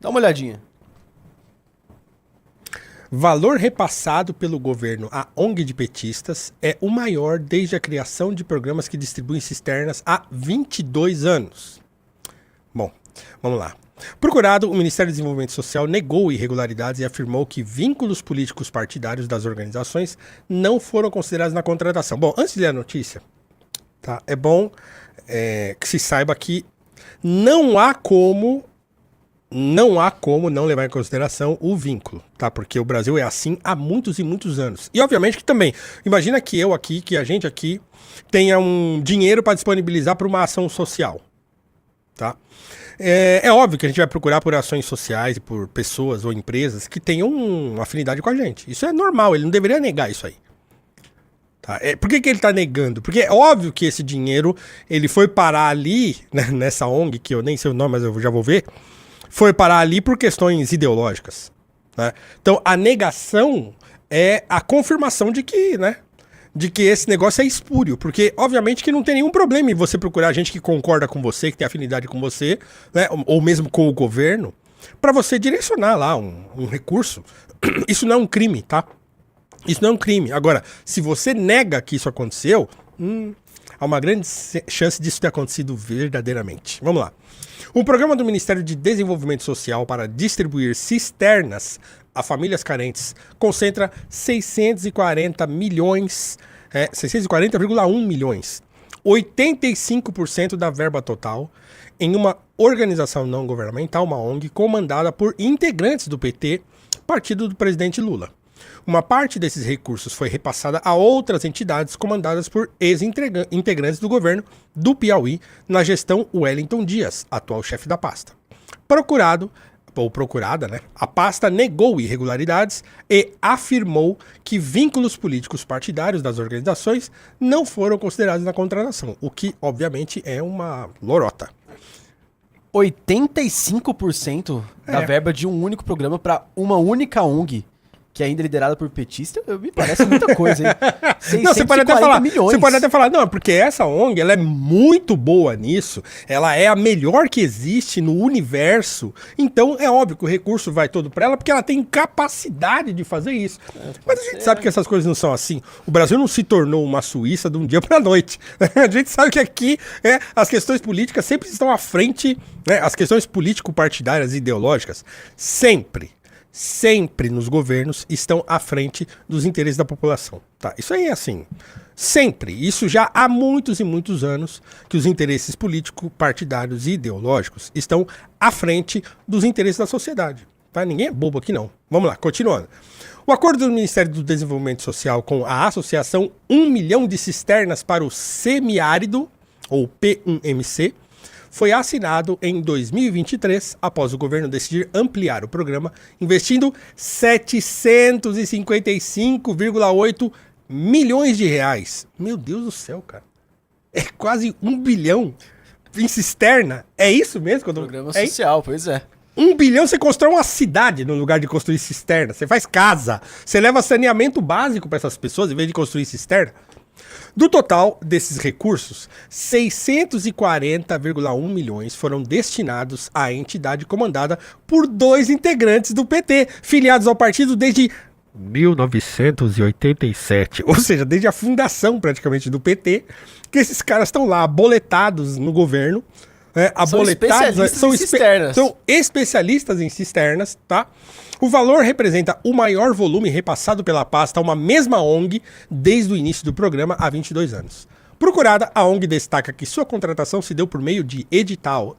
Dá uma olhadinha. Valor repassado pelo governo à ONG de petistas é o maior desde a criação de programas que distribuem cisternas há 22 anos. Bom, vamos lá. Procurado, o Ministério do Desenvolvimento Social negou irregularidades e afirmou que vínculos políticos partidários das organizações não foram considerados na contratação. Bom, antes de ler a notícia, tá, é bom que se saiba que não há como não levar em consideração o vínculo, tá? Porque o Brasil é assim há muitos e muitos anos. E obviamente que também, imagina que que a gente aqui tenha um dinheiro para disponibilizar para uma ação social, tá? É óbvio que a gente vai procurar por ações sociais e por pessoas ou empresas que tenham uma afinidade com a gente. Isso é normal, ele não deveria negar isso aí. Tá? Por que ele está negando? Porque é óbvio que esse dinheiro ele foi parar ali, né, nessa ONG, que eu nem sei o nome, mas eu já vou ver, foi parar ali por questões ideológicas. Né? Então a negação é a confirmação de que, né, de que esse negócio é espúrio, porque obviamente que não tem nenhum problema em você procurar gente que concorda com você, que tem afinidade com você, né, ou mesmo com o governo, para você direcionar lá um recurso. Isso não é um crime, tá? Isso não é um crime. Agora, se você nega que isso aconteceu, há uma grande chance disso ter acontecido verdadeiramente. Vamos lá. O programa do Ministério de Desenvolvimento Social para distribuir cisternas a famílias carentes concentra 640 milhões, 640,1 milhões, 85% da verba total em uma organização não governamental, uma ONG, comandada por integrantes do PT, partido do presidente Lula. Uma parte desses recursos foi repassada a outras entidades comandadas por ex-integrantes do governo do Piauí na gestão Wellington Dias, atual chefe da pasta. Procurada, né? A pasta negou irregularidades e afirmou que vínculos políticos partidários das organizações não foram considerados na contratação, o que, obviamente, é uma lorota. 85% da verba de um único programa para uma única ONG, que ainda é liderada por petista, me parece muita coisa, hein? Não, você pode até falar, não, porque essa ONG, ela é muito boa nisso, ela é a melhor que existe no universo, então é óbvio que o recurso vai todo para ela, porque ela tem capacidade de fazer isso. Mas a gente sabe que essas coisas não são assim. O Brasil não se tornou uma Suíça de um dia para a noite. A gente sabe que aqui as questões políticas sempre estão à frente, né? As questões político-partidárias e ideológicas, sempre nos governos estão à frente dos interesses da população. Tá? Isso aí é assim. Sempre. Isso já há muitos e muitos anos que os interesses políticos, partidários e ideológicos estão à frente dos interesses da sociedade. Tá? Ninguém é bobo aqui não. Vamos lá, continuando. O acordo do Ministério do Desenvolvimento Social com a Associação 1 milhão de cisternas para o semiárido, ou P1MC, foi assinado em 2023, após o governo decidir ampliar o programa, investindo 755,8 milhões de reais. Meu Deus do céu, cara. É quase 1 bilhão em cisterna. É isso mesmo? Programa social, pois é. 1 bilhão você constrói uma cidade no lugar de construir cisterna. Você faz casa. Você leva saneamento básico para essas pessoas em vez de construir cisterna. Do total desses recursos, 640,1 milhões foram destinados à entidade comandada por 2 integrantes do PT, filiados ao partido desde 1987, ou seja, desde a fundação praticamente do PT, que esses caras estão lá aboletados no governo, são especialistas em cisternas, tá? O valor representa o maior volume repassado pela pasta a uma mesma ONG desde o início do programa há 22 anos. Procurada, a ONG destaca que sua contratação se deu por meio de edital.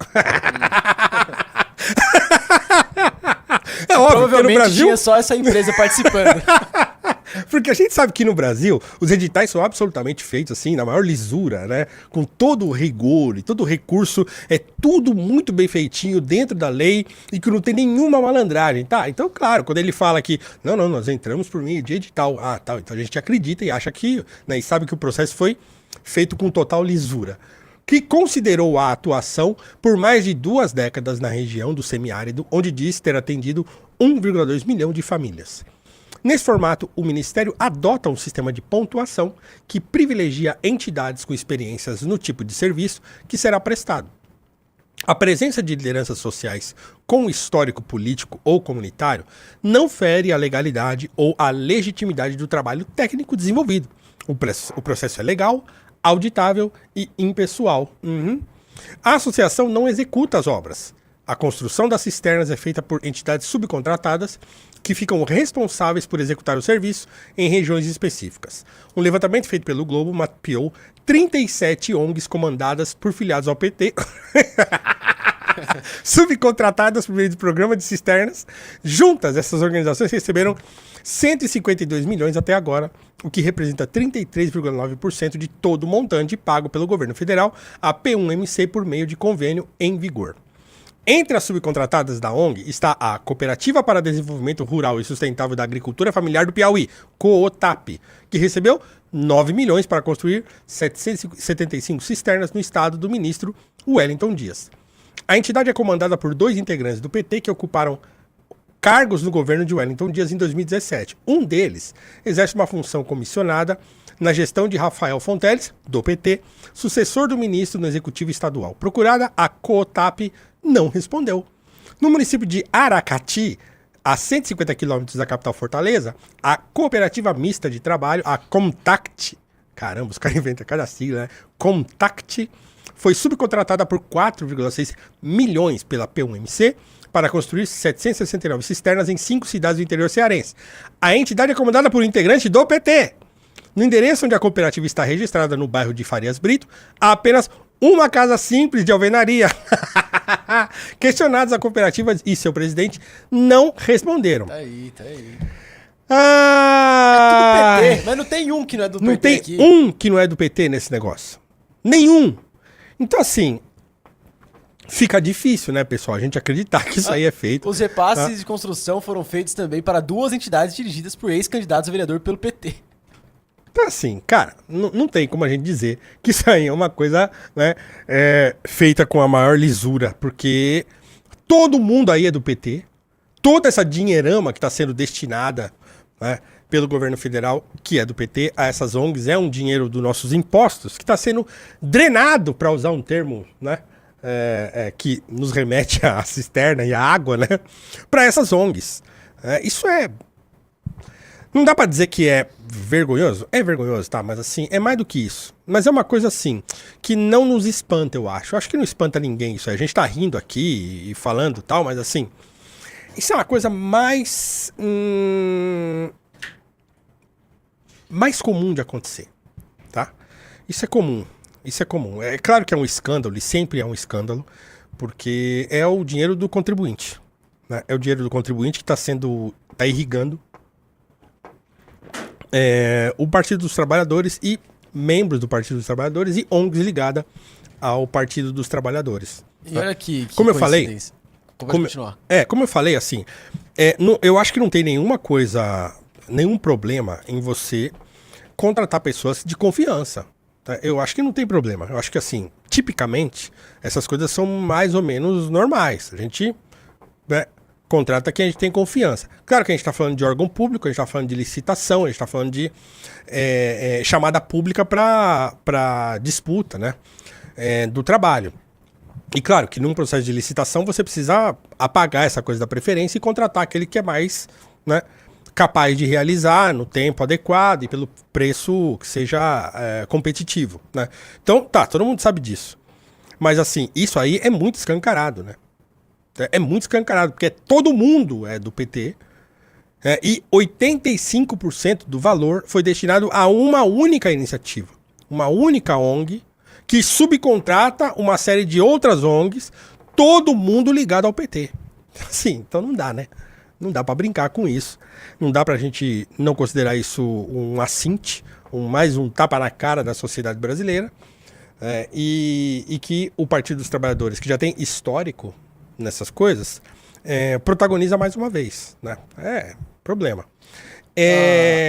É óbvio que no Brasil tinha só essa empresa participando. Porque a gente sabe que no Brasil os editais são absolutamente feitos assim, na maior lisura, né? Com todo o rigor e todo o recurso, é tudo muito bem feitinho dentro da lei e que não tem nenhuma malandragem, tá? Então, claro, quando ele fala que não, nós entramos por meio de edital, tá, então a gente acredita e acha que, né, e sabe que o processo foi feito com total lisura. Que considerou a atuação por mais de 2 décadas na região do semiárido, onde diz ter atendido 1,2 milhão de famílias. Nesse formato, o Ministério adota um sistema de pontuação que privilegia entidades com experiências no tipo de serviço que será prestado. A presença de lideranças sociais com histórico político ou comunitário não fere a legalidade ou a legitimidade do trabalho técnico desenvolvido. O processo é legal, auditável e impessoal. A associação não executa as obras. A construção das cisternas é feita por entidades subcontratadas que ficam responsáveis por executar o serviço em regiões específicas. Um levantamento feito pelo Globo mapeou 37 ONGs comandadas por filiados ao PT, subcontratadas por meio do programa de cisternas. Juntas, essas organizações receberam 152 milhões até agora, o que representa 33,9% de todo o montante pago pelo governo federal à P1MC por meio de convênio em vigor. Entre as subcontratadas da ONG está a Cooperativa para Desenvolvimento Rural e Sustentável da Agricultura Familiar do Piauí, COOTAP, que recebeu 9 milhões para construir 775 cisternas no estado do ministro Wellington Dias. A entidade é comandada por 2 integrantes do PT que ocuparam cargos no governo de Wellington Dias em 2017. Um deles exerce uma função comissionada na gestão de Rafael Fonteles, do PT, sucessor do ministro no Executivo Estadual. Procurada, a COOTAP não respondeu. No município de Aracati, a 150 quilômetros da capital Fortaleza, a Cooperativa Mista de Trabalho, a Contact, caramba, os caras inventam cada sigla, né? Contact, foi subcontratada por 4,6 milhões pela P1MC para construir 769 cisternas em 5 cidades do interior cearense. A entidade é comandada por um integrante do PT. No endereço onde a cooperativa está registrada, no bairro de Farias Brito, há apenas uma casa simples de alvenaria. Questionados, a cooperativa e seu presidente não responderam. Tá aí. Ah, É tudo PT, mas não tem um que não é do PT não tem aqui. um que não é do PT nesse negócio. Nenhum. Então, assim, fica difícil, né, pessoal? A gente acreditar que isso aí é feito. Os repasses de construção foram feitos também para 2 entidades dirigidas por ex-candidatos a vereador pelo PT. Então, assim, cara, não tem como a gente dizer que isso aí é uma coisa, né, feita com a maior lisura, porque todo mundo aí é do PT, toda essa dinheirama que está sendo destinada, né, pelo governo federal, que é do PT, a essas ONGs, é um dinheiro dos nossos impostos que está sendo drenado, para usar um termo, né, que nos remete à cisterna e à água, né, para essas ONGs. Isso é... Não dá pra dizer que é vergonhoso? É vergonhoso, tá? Mas assim, é mais do que isso. Mas é uma coisa assim, que não nos espanta, eu acho. Eu acho que não espanta ninguém isso aí. A gente tá rindo aqui e falando e tal, mas assim... Isso é uma coisa mais... mais comum de acontecer, tá? Isso é comum. Isso é comum. É claro que é um escândalo, e sempre é um escândalo, porque é o dinheiro do contribuinte, né? É o dinheiro do contribuinte que tá irrigando o Partido dos Trabalhadores e membros do Partido dos Trabalhadores e ONGs ligada ao Partido dos Trabalhadores. E olha que como eu falei, coincidência. Pode continuar. como eu falei, assim, eu acho que não tem nenhum problema em você contratar pessoas de confiança. Tá? Eu acho que não tem problema. Eu acho que, assim, tipicamente, essas coisas são mais ou menos normais. A gente, né, contrata quem a gente tem confiança. Claro que a gente está falando de órgão público, a gente está falando de licitação, a gente está falando de chamada pública para disputa, né, do trabalho. E claro que num processo de licitação você precisa apagar essa coisa da preferência e contratar aquele que é mais, né, capaz de realizar no tempo adequado e pelo preço que seja competitivo, né? Então, tá, todo mundo sabe disso. Mas assim, isso aí é muito escancarado, né? É muito escancarado, porque todo mundo é do PT, e 85% do valor foi destinado a uma única iniciativa. Uma única ONG que subcontrata uma série de outras ONGs, todo mundo ligado ao PT. Assim, então não dá, né? Não dá pra brincar com isso. Não dá pra gente não considerar isso um assinte, mais um tapa na cara da sociedade brasileira. E que o Partido dos Trabalhadores, que já tem histórico nessas coisas, protagoniza mais uma vez, né? Problema.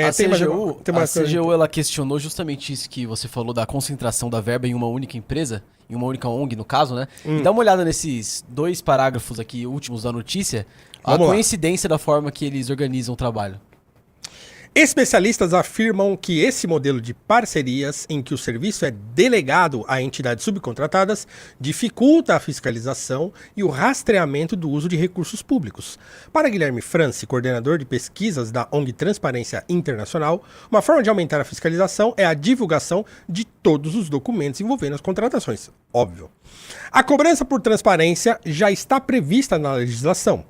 A CGU ela questionou justamente isso que você falou da concentração da verba em uma única empresa, em uma única ONG, no caso, né? E dá uma olhada nesses 2 parágrafos aqui, últimos da notícia, a coincidência da forma que eles organizam o trabalho. Especialistas afirmam que esse modelo de parcerias, em que o serviço é delegado a entidades subcontratadas, dificulta a fiscalização e o rastreamento do uso de recursos públicos. Para Guilherme Franci, coordenador de pesquisas da ONG Transparência Internacional, uma forma de aumentar a fiscalização é a divulgação de todos os documentos envolvendo as contratações. Óbvio. A cobrança por transparência já está prevista na legislação.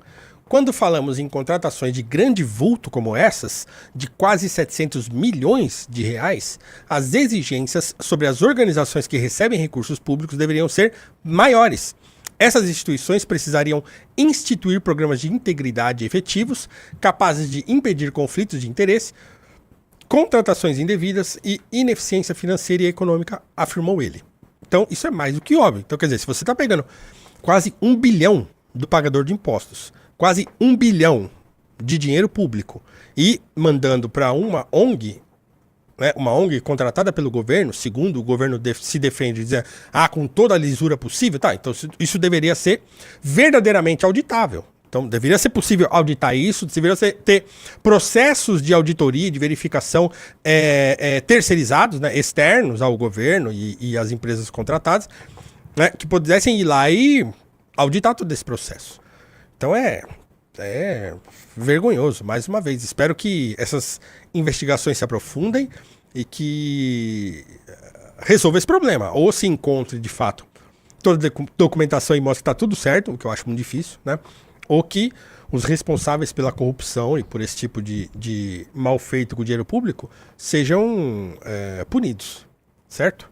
Quando falamos em contratações de grande vulto como essas, de quase 700 milhões de reais, as exigências sobre as organizações que recebem recursos públicos deveriam ser maiores. Essas instituições precisariam instituir programas de integridade efetivos, capazes de impedir conflitos de interesse, contratações indevidas e ineficiência financeira e econômica, afirmou ele. Então, isso é mais do que óbvio. Então, quer dizer, se você está pegando quase 1 bilhão do pagador de impostos, quase 1 bilhão de dinheiro público e mandando para uma ONG, né, uma ONG contratada pelo governo, segundo o governo se defende, dizer, com toda a lisura possível, tá, então isso deveria ser verdadeiramente auditável. Então deveria ser possível auditar isso, deveria ter processos de auditoria e de verificação terceirizados, né, externos ao governo e às empresas contratadas, né, que pudessem ir lá e auditar todo esse processo. Então é vergonhoso, mais uma vez. Espero que essas investigações se aprofundem e que resolva esse problema. Ou se encontre, de fato, toda a documentação e mostre que está tudo certo, o que eu acho muito difícil, né? Ou que os responsáveis pela corrupção e por esse tipo de mal feito com o dinheiro público sejam punidos, certo?